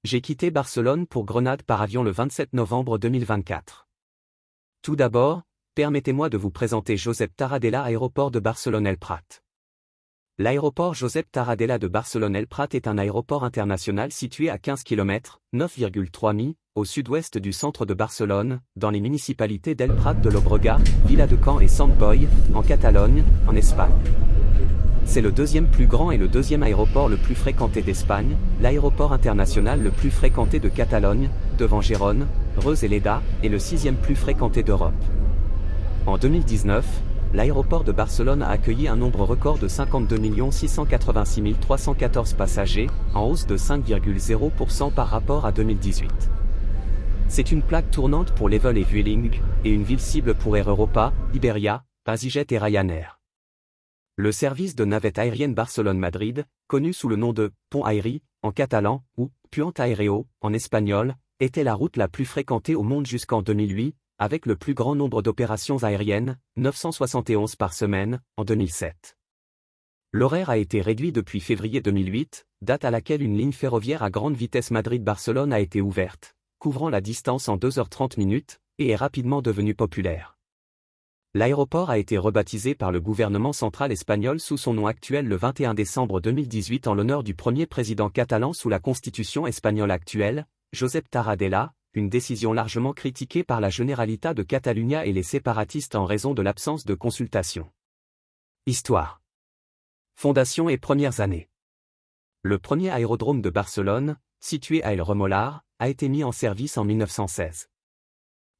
J'ai quitté Barcelone pour Grenade par avion le 27 novembre 2024. Tout d'abord, permettez-moi de vous présenter Josep Tarradella, aéroport de Barcelone-El Prat. L'aéroport Josep Tarradella de Barcelone-El Prat est un aéroport international situé à 15 km, 9,3 mi, au sud-ouest du centre de Barcelone, dans les municipalités d'El Prat de Llobregat, Viladecans et Sant Boi, en Catalogne, en Espagne. C'est le deuxième plus grand et le deuxième aéroport le plus fréquenté d'Espagne, l'aéroport international le plus fréquenté de Catalogne, devant Gérone, Reus et Lleida, et le sixième plus fréquenté d'Europe. En 2019, l'aéroport de Barcelone a accueilli un nombre record de 52 686 314 passagers, en hausse de 5,0% par rapport à 2018. C'est une plaque tournante pour Level et Vueling, et une ville cible pour Air Europa, Iberia, EasyJet et Ryanair. Le service de navette aérienne Barcelone-Madrid, connu sous le nom de « Pont Aeri » en catalan, ou « Puente Aéreo » en espagnol, était la route la plus fréquentée au monde jusqu'en 2008, avec le plus grand nombre d'opérations aériennes, 971 par semaine, en 2007. L'horaire a été réduit depuis février 2008, date à laquelle une ligne ferroviaire à grande vitesse Madrid-Barcelone a été ouverte, couvrant la distance en 2h30, et est rapidement devenue populaire. L'aéroport a été rebaptisé par le gouvernement central espagnol sous son nom actuel le 21 décembre 2018 en l'honneur du premier président catalan sous la constitution espagnole actuelle, Josep Tarradella, une décision largement critiquée par la Generalitat de Catalunya et les séparatistes en raison de l'absence de consultation. Histoire. Fondation et premières années. Le premier aérodrome de Barcelone, situé à El Remolar, a été mis en service en 1916.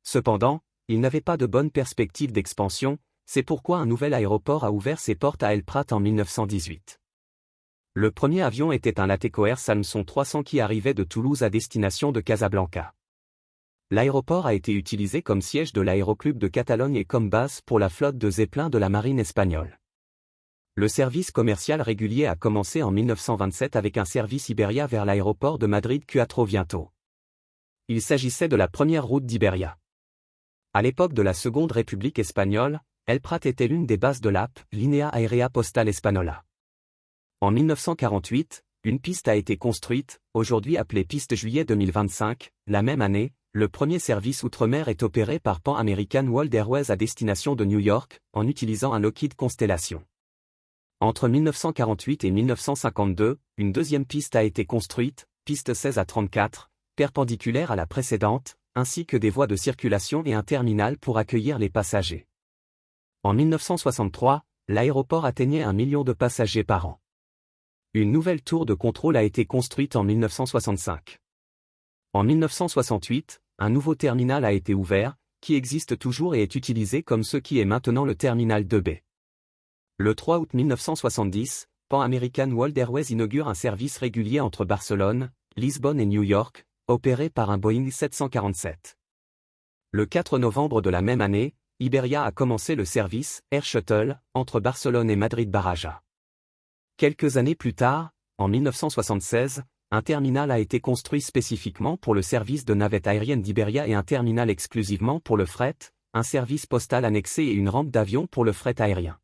Cependant, il n'avait pas de bonnes perspectives d'expansion, c'est pourquoi un nouvel aéroport a ouvert ses portes à El Prat en 1918. Le premier avion était un Latécoère Salmson 300 qui arrivait de Toulouse à destination de Casablanca. L'aéroport a été utilisé comme siège de l'Aéroclub de Catalogne et comme base pour la flotte de Zeppelin de la marine espagnole. Le service commercial régulier a commencé en 1927 avec un service Iberia vers l'aéroport de Madrid-Cuatro Vientos. Il s'agissait de la première route d'Iberia. À l'époque de la Seconde République espagnole, El Prat était l'une des bases de l'AP, Linea Aérea Postal Española. En 1948, une piste a été construite, aujourd'hui appelée Piste Juillet 2025. La même année, le premier service outre-mer est opéré par Pan American World Airways à destination de New York, en utilisant un Lockheed Constellation. Entre 1948 et 1952, une deuxième piste a été construite, piste 16 à 34, perpendiculaire à la précédente, ainsi que des voies de circulation et un terminal pour accueillir les passagers. En 1963, l'aéroport atteignait 1 million de passagers par an. Une nouvelle tour de contrôle a été construite en 1965. En 1968, un nouveau terminal a été ouvert, qui existe toujours et est utilisé comme ce qui est maintenant le terminal 2B. Le 3 août 1970, Pan American World Airways inaugure un service régulier entre Barcelone, Lisbonne et New York, opéré par un Boeing 747. Le 4 novembre de la même année, Iberia a commencé le service Air Shuttle entre Barcelone et Madrid-Baraja. Quelques années plus tard, en 1976, un terminal a été construit spécifiquement pour le service de navette aérienne d'Iberia et un terminal exclusivement pour le fret, un service postal annexé et une rampe d'avion pour le fret aérien.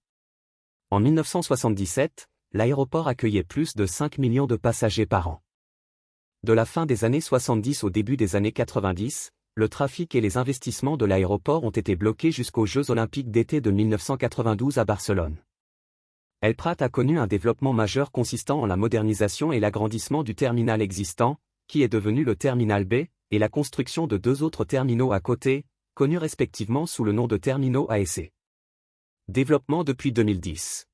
En 1977, l'aéroport accueillait plus de 5 millions de passagers par an. De la fin des années 70 au début des années 90, le trafic et les investissements de l'aéroport ont été bloqués jusqu'aux Jeux Olympiques d'été de 1992 à Barcelone. El Prat a connu un développement majeur consistant en la modernisation et l'agrandissement du terminal existant, qui est devenu le terminal B, et la construction de deux autres terminaux à côté, connus respectivement sous le nom de terminaux A et C. Développement depuis 2010.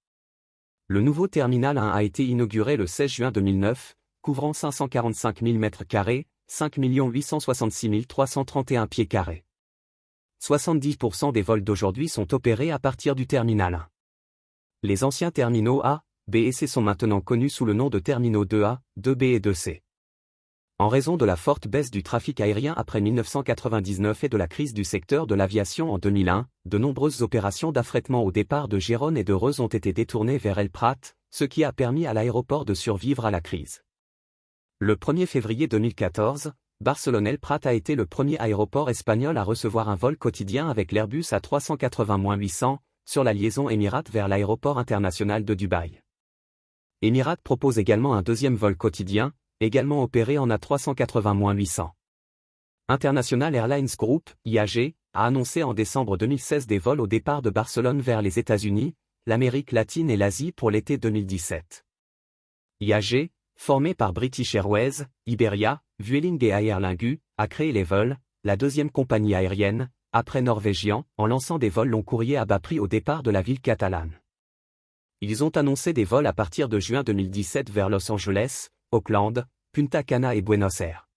Le nouveau terminal 1 a été inauguré le 16 juin 2009, couvrant 545 000 m², 5 866 331 pieds carrés. 70% des vols d'aujourd'hui sont opérés à partir du terminal 1. Les anciens terminaux A, B et C sont maintenant connus sous le nom de terminaux 2A, 2B et 2C. En raison de la forte baisse du trafic aérien après 1999 et de la crise du secteur de l'aviation en 2001, de nombreuses opérations d'affrètement au départ de Gérone et de Reus ont été détournées vers El Prat, ce qui a permis à l'aéroport de survivre à la crise. Le 1er février 2014, Barcelone-El Prat a été le premier aéroport espagnol à recevoir un vol quotidien avec l'Airbus A380-800, sur la liaison Emirates vers l'aéroport international de Dubaï. Emirates propose également un deuxième vol quotidien, également opéré en A380-800. International Airlines Group, IAG, a annoncé en décembre 2016 des vols au départ de Barcelone vers les États-Unis, l'Amérique latine et l'Asie pour l'été 2017. IAG, formé par British Airways, Iberia, Vueling et Aer Lingus, a créé les vols, la deuxième compagnie aérienne, après Norwegian, en lançant des vols long courriers à bas prix au départ de la ville catalane. Ils ont annoncé des vols à partir de juin 2017 vers Los Angeles, Auckland, Punta Cana et Buenos Aires.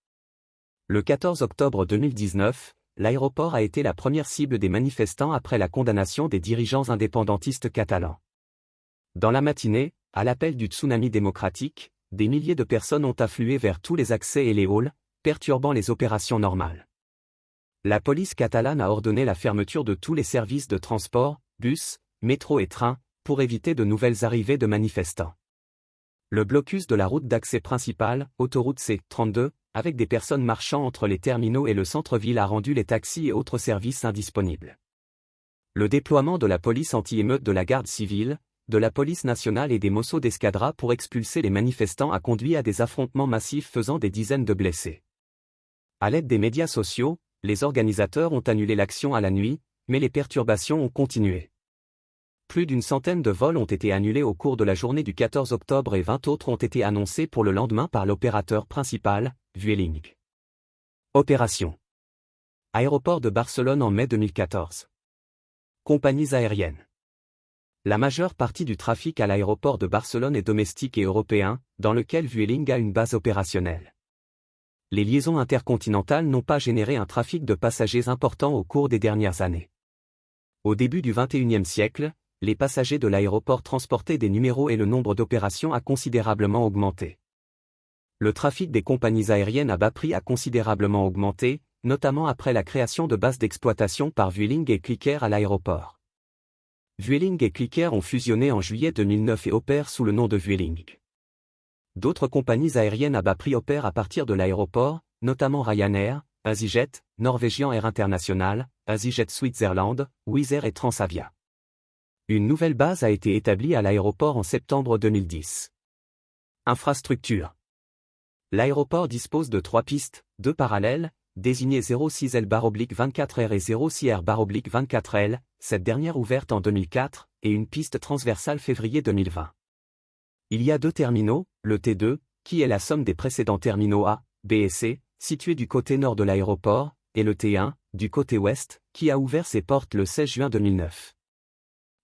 Le 14 octobre 2019, l'aéroport a été la première cible des manifestants après la condamnation des dirigeants indépendantistes catalans. Dans la matinée, à l'appel du tsunami démocratique, des milliers de personnes ont afflué vers tous les accès et les halls, perturbant les opérations normales. La police catalane a ordonné la fermeture de tous les services de transport, bus, métro et train, pour éviter de nouvelles arrivées de manifestants. Le blocus de la route d'accès principale, autoroute C32, avec des personnes marchant entre les terminaux et le centre-ville a rendu les taxis et autres services indisponibles. Le déploiement de la police anti-émeute de la garde civile, de la police nationale et des Mossos d'Esquadra pour expulser les manifestants a conduit à des affrontements massifs faisant des dizaines de blessés. À l'aide des médias sociaux, les organisateurs ont annulé l'action à la nuit, mais les perturbations ont continué. Plus d'une centaine de vols ont été annulés au cours de la journée du 14 octobre et 20 autres ont été annoncés pour le lendemain par l'opérateur principal, Vueling. Opération Aéroport de Barcelone en mai 2014. Compagnies aériennes. La majeure partie du trafic à l'aéroport de Barcelone est domestique et européen, dans lequel Vueling a une base opérationnelle. Les liaisons intercontinentales n'ont pas généré un trafic de passagers important au cours des dernières années. Au début du XXIe siècle, les passagers de l'aéroport transportaient des numéros et le nombre d'opérations a considérablement augmenté. Le trafic des compagnies aériennes à bas prix a considérablement augmenté, notamment après la création de bases d'exploitation par Vueling et Clicker à l'aéroport. Vueling et Clicker ont fusionné en juillet 2009 et opèrent sous le nom de Vueling. D'autres compagnies aériennes à bas prix opèrent à partir de l'aéroport, notamment Ryanair, EasyJet, Norwegian Air International, EasyJet Switzerland, Wizz Air et Transavia. Une nouvelle base a été établie à l'aéroport en septembre 2010. Infrastructure. L'aéroport dispose de 3 pistes, 2 parallèles, désignées 06L/24R et 06R/24L, cette dernière ouverte en 2004, et une piste transversale février 2020. Il y a 2 terminaux, le T2, qui est la somme des précédents terminaux A, B et C, situés du côté nord de l'aéroport, et le T1, du côté ouest, qui a ouvert ses portes le 16 juin 2009.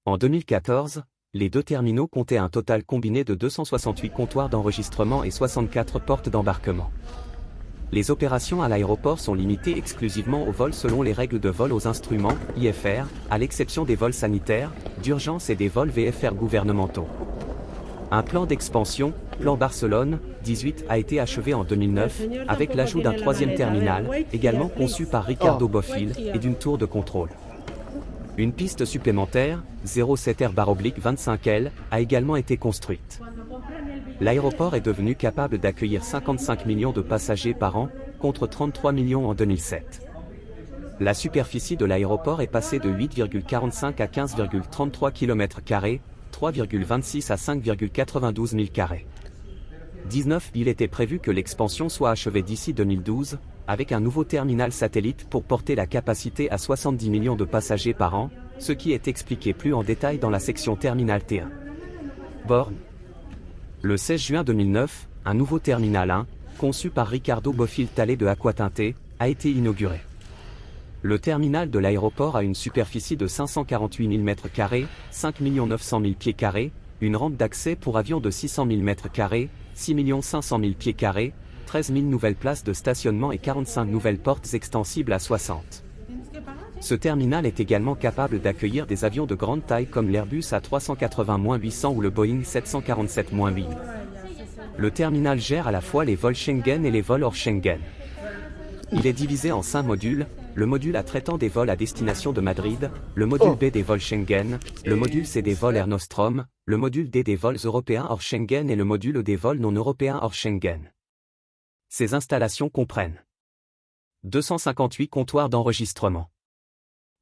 En 2014, les 2 terminaux comptaient un total combiné de 268 comptoirs d'enregistrement et 64 portes d'embarquement. Les opérations à l'aéroport sont limitées exclusivement aux vols selon les règles de vol aux instruments, IFR, à l'exception des vols sanitaires, d'urgence et des vols VFR gouvernementaux. Un plan d'expansion, Plan Barcelone, 18, a été achevé en 2009, avec l'ajout d'un 3e terminal, également conçu par Ricardo Bofill, et d'une tour de contrôle. Une piste supplémentaire, 07R/25L, a également été construite. L'aéroport est devenu capable d'accueillir 55 millions de passagers par an, contre 33 millions en 2007. La superficie de l'aéroport est passée de 8,45 à 15,33 km², 3,26 à 5,92 000 carrés. 19. Il était prévu que l'expansion soit achevée d'ici 2012, avec un nouveau terminal satellite pour porter la capacité à 70 millions de passagers par an, ce qui est expliqué plus en détail dans la section terminal T1. Borne. Le 16 juin 2009, un nouveau terminal 1, conçu par Ricardo Bofill Talley de Aquatinte, a été inauguré. Le terminal de l'aéroport a une superficie de 548 000 m², 5 900 000 pieds carrés, une rampe d'accès pour avions de 600 000 m², 6 500 000 pieds carrés, 13 000 nouvelles places de stationnement et 45 nouvelles portes extensibles à 60. Ce terminal est également capable d'accueillir des avions de grande taille comme l'Airbus A380-800 ou le Boeing 747-8. Le terminal gère à la fois les vols Schengen et les vols hors Schengen. Il est divisé en 5 modules, le module A traitant des vols à destination de Madrid, le module B des vols Schengen, le module C des vols Air Nostrum, le module D des vols européens hors Schengen et le module E des vols non européens hors Schengen. Ces installations comprennent 258 comptoirs d'enregistrement,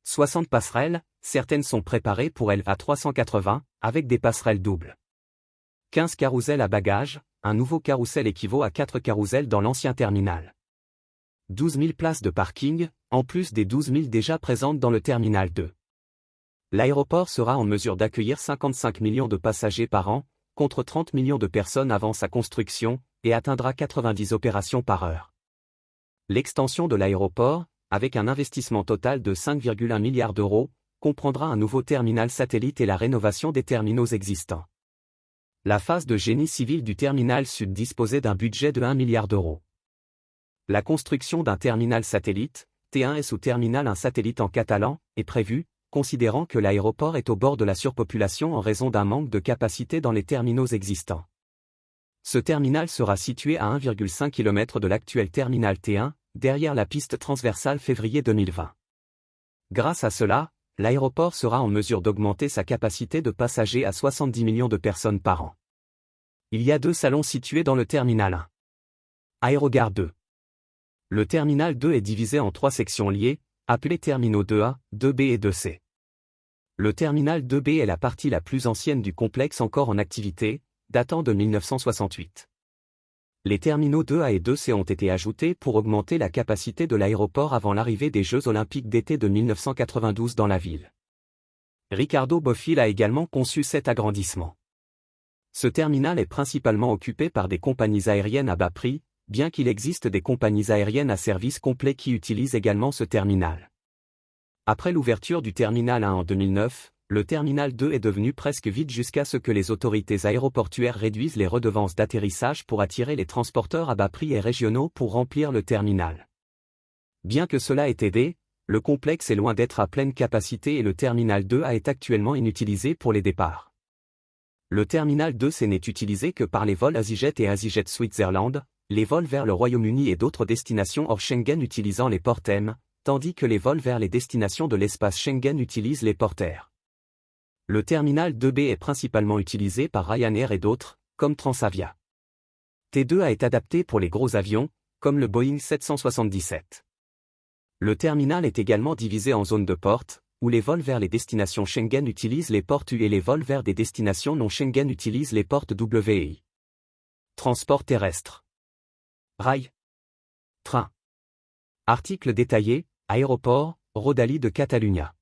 60 passerelles, certaines sont préparées pour LA380, avec des passerelles doubles, 15 carousels à bagages, un nouveau carrousel équivaut à 4 carousels dans l'ancien terminal. 12 000 places de parking, en plus des 12 000 déjà présentes dans le terminal 2. L'aéroport sera en mesure d'accueillir 55 millions de passagers par an, contre 30 millions de personnes avant sa construction, et atteindra 90 opérations par heure. L'extension de l'aéroport, avec un investissement total de 5,1 milliards d'euros, comprendra un nouveau terminal satellite et la rénovation des terminaux existants. La phase de génie civil du terminal sud disposait d'un budget de 1 milliard d'euros. La construction d'un terminal satellite, T1S ou terminal un satellite en catalan, est prévue, considérant que l'aéroport est au bord de la surpopulation en raison d'un manque de capacité dans les terminaux existants. Ce terminal sera situé à 1,5 km de l'actuel terminal T1, derrière la piste transversale février 2020. Grâce à cela, l'aéroport sera en mesure d'augmenter sa capacité de passagers à 70 millions de personnes par an. Il y a 2 salons situés dans le terminal 1. Aérogare 2. Le terminal 2 est divisé en 3 sections liées, appelées terminaux 2A, 2B et 2C. Le terminal 2B est la partie la plus ancienne du complexe encore en activité, datant de 1968. Les terminaux 2A et 2C ont été ajoutés pour augmenter la capacité de l'aéroport avant l'arrivée des Jeux Olympiques d'été de 1992 dans la ville. Ricardo Bofill a également conçu cet agrandissement. Ce terminal est principalement occupé par des compagnies aériennes à bas prix, bien qu'il existe des compagnies aériennes à service complet qui utilisent également ce terminal. Après l'ouverture du terminal 1 en 2009, le terminal 2 est devenu presque vide jusqu'à ce que les autorités aéroportuaires réduisent les redevances d'atterrissage pour attirer les transporteurs à bas prix et régionaux pour remplir le terminal. Bien que cela ait aidé, le complexe est loin d'être à pleine capacité et le terminal 2A est actuellement inutilisé pour les départs. Le terminal 2C n'est utilisé que par les vols EasyJet et EasyJet Switzerland, les vols vers le Royaume-Uni et d'autres destinations hors Schengen utilisant les ports M, tandis que les vols vers les destinations de l'espace Schengen utilisent les ports R. Le terminal 2B est principalement utilisé par Ryanair et d'autres, comme Transavia. T2A est adapté pour les gros avions, comme le Boeing 777. Le terminal est également divisé en zones de portes, où les vols vers les destinations Schengen utilisent les portes U et les vols vers des destinations non Schengen utilisent les portes W et I. Transport terrestre. Rail. Train. Article détaillé, aéroport, Rodalies de Catalunya.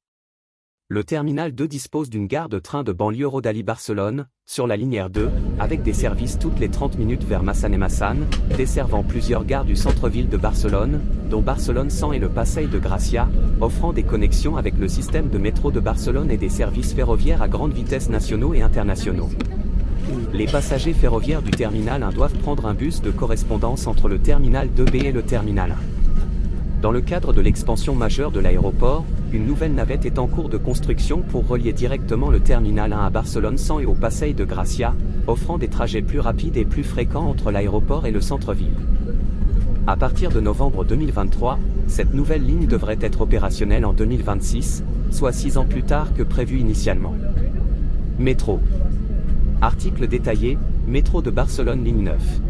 Le terminal 2 dispose d'une gare de train de banlieue Rodalies Barcelone, sur la ligne R2, avec des services toutes les 30 minutes vers Massanes, desservant plusieurs gares du centre-ville de Barcelone, dont Barcelone 100 et le Passeig de Gracia, offrant des connexions avec le système de métro de Barcelone et des services ferroviaires à grande vitesse nationaux et internationaux. Les passagers ferroviaires du terminal 1 doivent prendre un bus de correspondance entre le terminal 2B et le terminal 1. Dans le cadre de l'expansion majeure de l'aéroport, une nouvelle navette est en cours de construction pour relier directement le terminal 1 à Barcelone 100 et au Passeig de Gracia, offrant des trajets plus rapides et plus fréquents entre l'aéroport et le centre-ville. À partir de novembre 2023, cette nouvelle ligne devrait être opérationnelle en 2026, soit 6 ans plus tard que prévu initialement. Métro. Article détaillé, Métro de Barcelone ligne 9.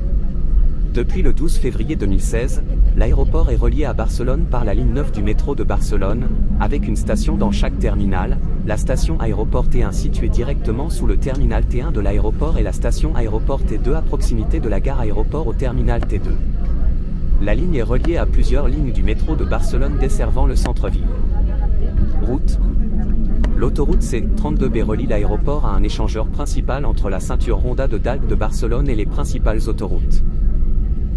Depuis le 12 février 2016, l'aéroport est relié à Barcelone par la ligne 9 du métro de Barcelone, avec une station dans chaque terminal, la station aéroport T1 située directement sous le terminal T1 de l'aéroport et la station aéroport T2 à proximité de la gare aéroport au terminal T2. La ligne est reliée à plusieurs lignes du métro de Barcelone desservant le centre-ville. Route. L'autoroute C32B relie l'aéroport à un échangeur principal entre la ceinture Ronda de Dalp de Barcelone et les principales autoroutes.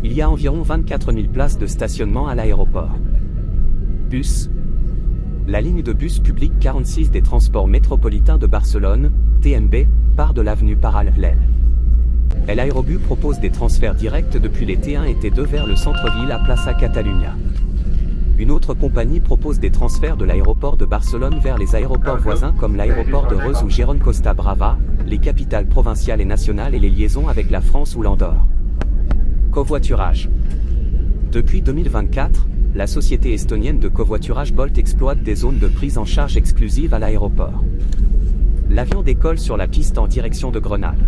Il y a environ 24 000 places de stationnement à l'aéroport. Bus. La ligne de bus public 46 des transports métropolitains de Barcelone, TMB, part de l'avenue parallèle. L'Aérobus propose des transferts directs depuis les T1 et T2 vers le centre-ville à Plaça Catalunya. Une autre compagnie propose des transferts de l'aéroport de Barcelone vers les aéroports voisins comme l'aéroport de Reus ou Gérone Costa Brava, les capitales provinciales et nationales et les liaisons avec la France ou l'Andorre. Covoiturage. Depuis 2024, la société estonienne de covoiturage Bolt exploite des zones de prise en charge exclusives à l'aéroport. L'avion décolle sur la piste en direction de Grenade.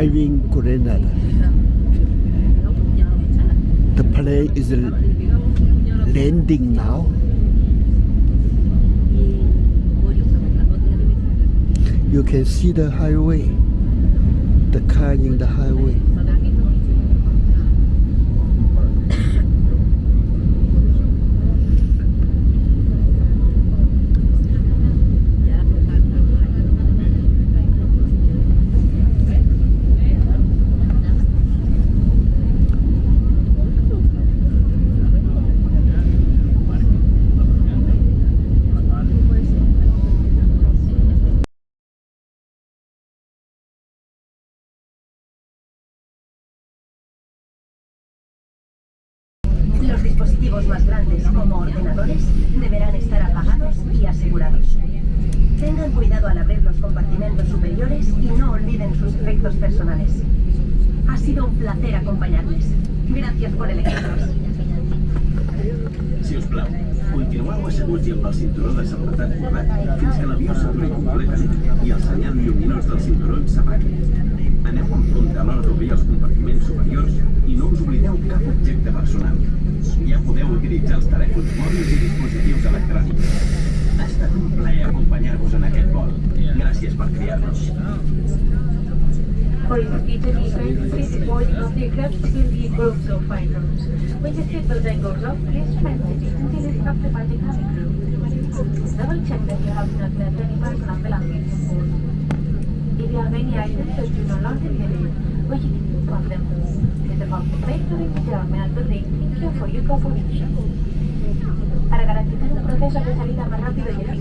arriving Grenada. The plane is landing now. You can see the highway, the car in the highway. Los dispositivos más grandes, como ordenadores, deberán estar apagados y asegurados. Tengan cuidado al abrir los compartimentos superiores y no olviden sus efectos personales. Ha sido un placer acompañarles. Gracias por elegirnos. Si us plau, continueu asseguts i amb el cinturó de seguretat cordat fins que l'avió s'aturi completament i el senyal lluminós del cinturó s'apagui. Aneu amb compte a l'hora d'obrir els compartiments superiors i no us oblideu cap objecte personal. Ja podeu utilitzar els telèfons mòbils i dispositius electrònics. Ha estat un plaer acompanyar-vos en aquest vol. Gràcies per triar-nos. For Italy, please boarding of the aircraft will be groups of fighters. When the seatbelt sign goes off, please remain seated until instructed by the cabin crew. Double check that you have not left any personal belongings on board. If you have any items that do not longer carry, we can inform them. Desde cuando venga de terminal building, thank you for your cooperation. Para garantizar un proceso de salida más rápido y eficaz.